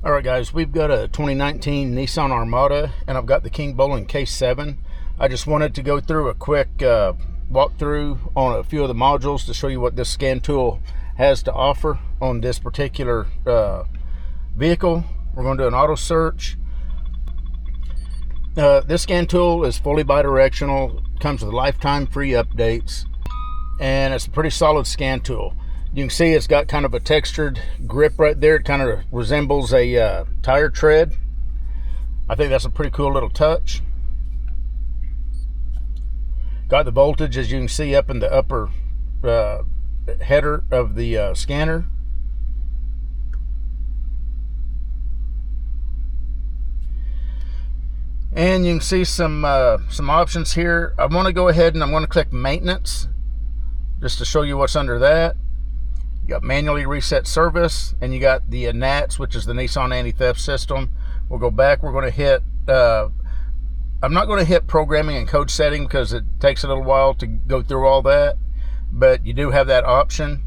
All right, guys, we've got a 2019 Nissan Armada, and I've got the Kingbolen K7. I just wanted to go through a quick walkthrough on a few of the modules to show you what this scan tool has to offer on this particular vehicle. We're going to do an auto search. This scan tool is fully bidirectional, comes with lifetime free updates, and it's a pretty solid scan tool. You can see it's got kind of a textured grip right there. It kind of resembles a tire tread. I think that's a pretty cool little touch. Got the voltage, as you can see, up in the upper header of the scanner. And you can see some options here. I want to go ahead and I'm going to click maintenance just to show you what's under that. You got manually reset service, and you got the NATS, which is the Nissan anti-theft system. We'll go back. We're going to hit, I'm not going to hit programming and code setting because it takes a little while to go through all that, but you do have that option.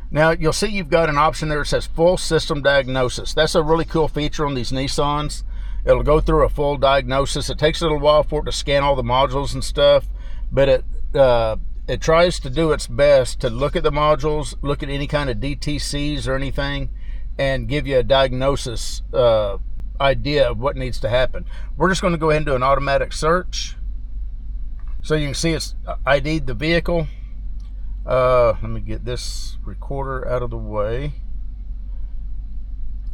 Now, you'll see you've got an option there that says full system diagnosis. That's a really cool feature on these Nissans. It'll go through a full diagnosis. It takes a little while for it to scan all the modules and stuff, but it tries to do its best to look at the modules, look at any kind of DTCs or anything, and give you a diagnosis idea of what needs to happen. We're just going to go ahead and do an automatic search. So you can see it's ID'd the vehicle. Let me get this recorder out of the way.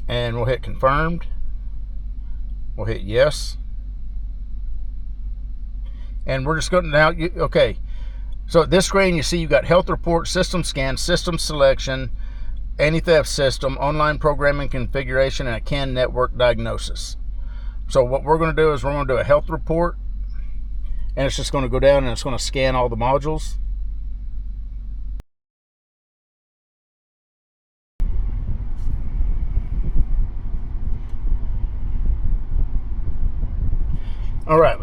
And we'll hit confirmed. We'll hit yes. And we're just going to now, okay. So at this screen, you see you've got health report, system scan, system selection, anti-theft system, online programming configuration, and a CAN network diagnosis. So what we're going to do is we're going to do a health report, and it's just going to go down and it's going to scan all the modules. All right,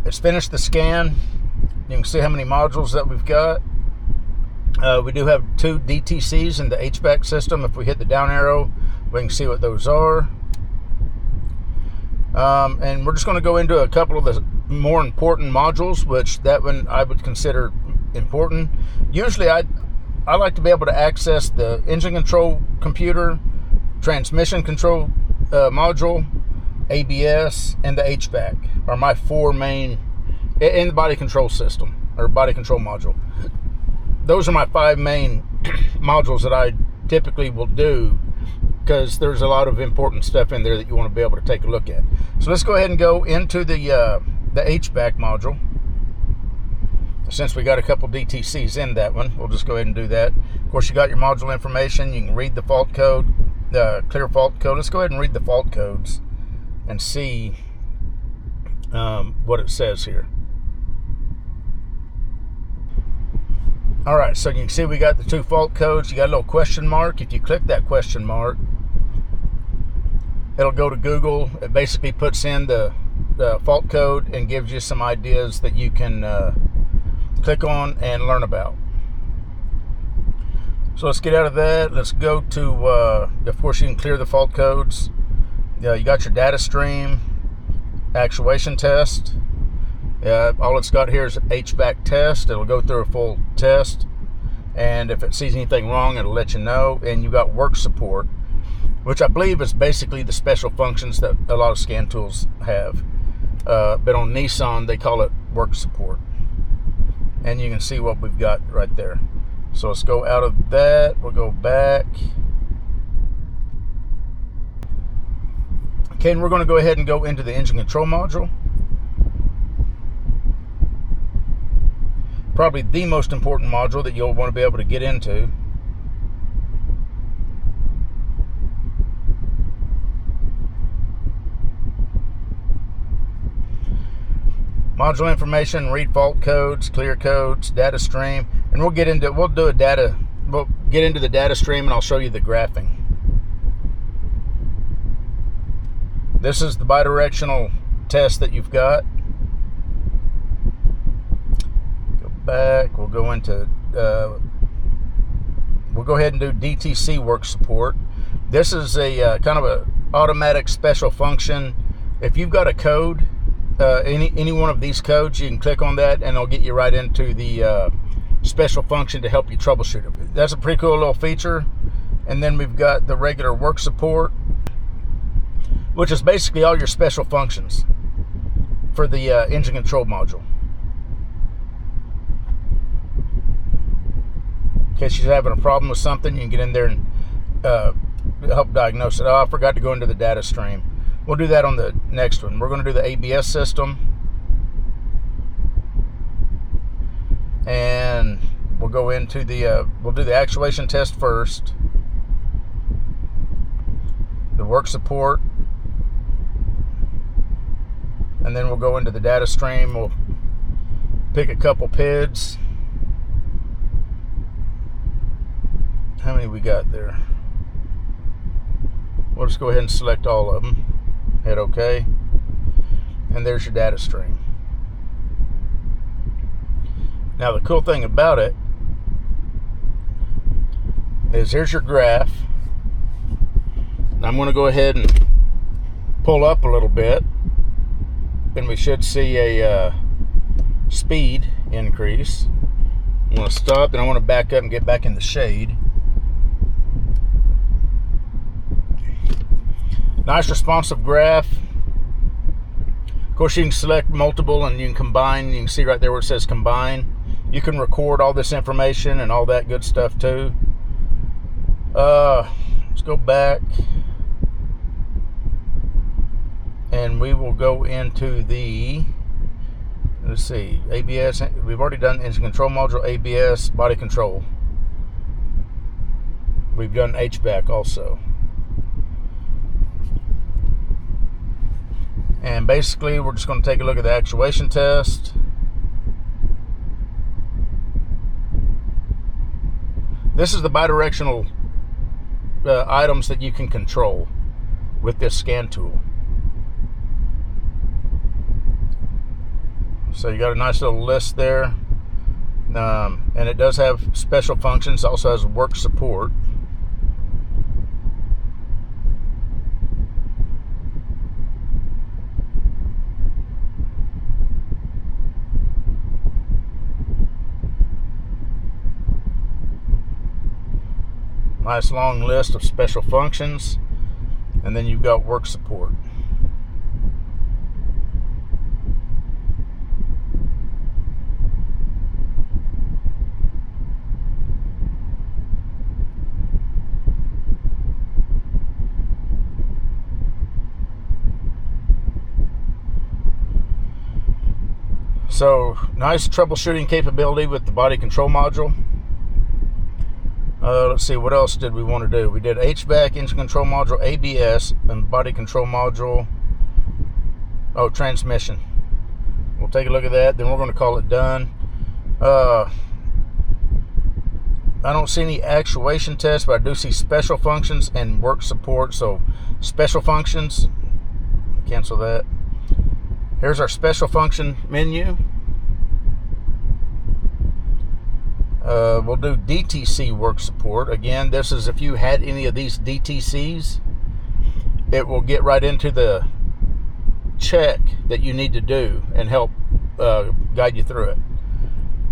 it's finished the scan. You can see how many modules that we've got. We do have 2 DTCs in the HVAC system. If we hit the down arrow, we can see what those are. And we're just going to go into a couple of the more important modules, which that one I would consider important. Usually I like to be able to access the engine control computer, transmission control module, ABS, and the HVAC are my 4 main, in the body control system or body control module. Those are my 5 main modules that I typically will do because there's a lot of important stuff in there that you want to be able to take a look at. So let's go ahead and go into the HVAC module. Since we got a couple DTCs in that one, we'll just go ahead and do that. Of course, you got your module information. You can read the fault code, clear fault code. Let's go ahead and read the fault codes and see what it says here. All right, so you can see we got the 2 fault codes. You got a little question mark. If you click that question mark, it'll go to Google. It basically puts in the fault code and gives you some ideas that you can click on and learn about. So let's get out of that. Let's go to, of course, you can clear the fault codes. You got your data stream, actuation test. All it's got here is an HVAC test. It'll go through a full test, and if it sees anything wrong, it'll let you know. And you got work support, which I believe is basically the special functions that a lot of scan tools have. But on Nissan, they call it work support. And you can see what we've got right there. So let's go out of that. We'll go back. Okay, and we're going to go ahead and go into the engine control module. Probably the most important module that you'll want to be able to get into. Module information, read fault codes, clear codes, data stream, and we'll get into the data stream, and I'll show you the graphing. This is the bidirectional test that you've got. Go back, we'll go into we'll go ahead and do DTC work support. This is a kind of a automatic special function. If you've got a code, any one of these codes, you can click on that and it'll get you right into the special function to help you troubleshoot it. That's a pretty cool little feature. And then we've got the regular work support, which is basically all your special functions for the engine control module. In case you're having a problem with something, you can get in there and help diagnose it. Oh, I forgot to go into the data stream. We'll do that on the next one. We're going to do the ABS system. And we'll go into the, we'll do the actuation test first. The work support. And then we'll go into the data stream. We'll pick a couple PIDs. How many we got there? We'll just go ahead and select all of them. Hit OK. And there's your data stream. Now the cool thing about it is here's your graph. I'm going to go ahead and pull up a little bit, and we should see a speed increase. I'm going to stop, and I want to back up and get back in the shade. Nice responsive graph. Of course, you can select multiple and you can combine. You can see right there where it says combine. You can record all this information and all that good stuff too. Let's go back. And we will go into the, let's see, ABS. We've already done engine control module, ABS, body control. We've done HVAC also. And basically, we're just going to take a look at the actuation test. This is the bidirectional items that you can control with this scan tool. So you got a nice little list there. And it does have special functions. It also has work support. Nice long list of special functions, and then you've got work support. So nice troubleshooting capability with the body control module. Let's see, what else did we want to do? We did HVAC, engine control module, ABS, and body control module. Oh, transmission. We'll take a look at that, then we're going to call it done. I don't see any actuation tests, but I do see special functions and work support. So special functions, cancel that. Here's our special function menu. We'll do DTC work support. Again, this is if you had any of these DTCs, it will get right into the check that you need to do and help guide you through it.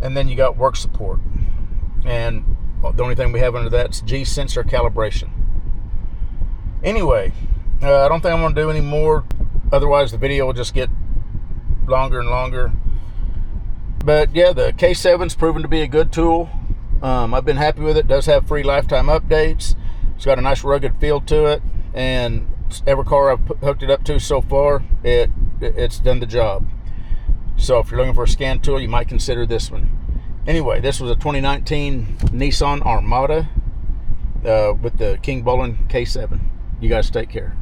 And then you got work support. And the only thing we have under that is G sensor calibration. Anyway, I don't think I'm going to do any more. Otherwise, the video will just get longer and longer. But yeah, the K7's proven to be a good tool. I've been happy with it. It does have free lifetime updates. It's got a nice rugged feel to it, and every car I've hooked it up to so far, it's done the job. So if you're looking for a scan tool, you might consider this one. Anyway, this was a 2019 Nissan Armada with the Kingbolen K7. You guys take care.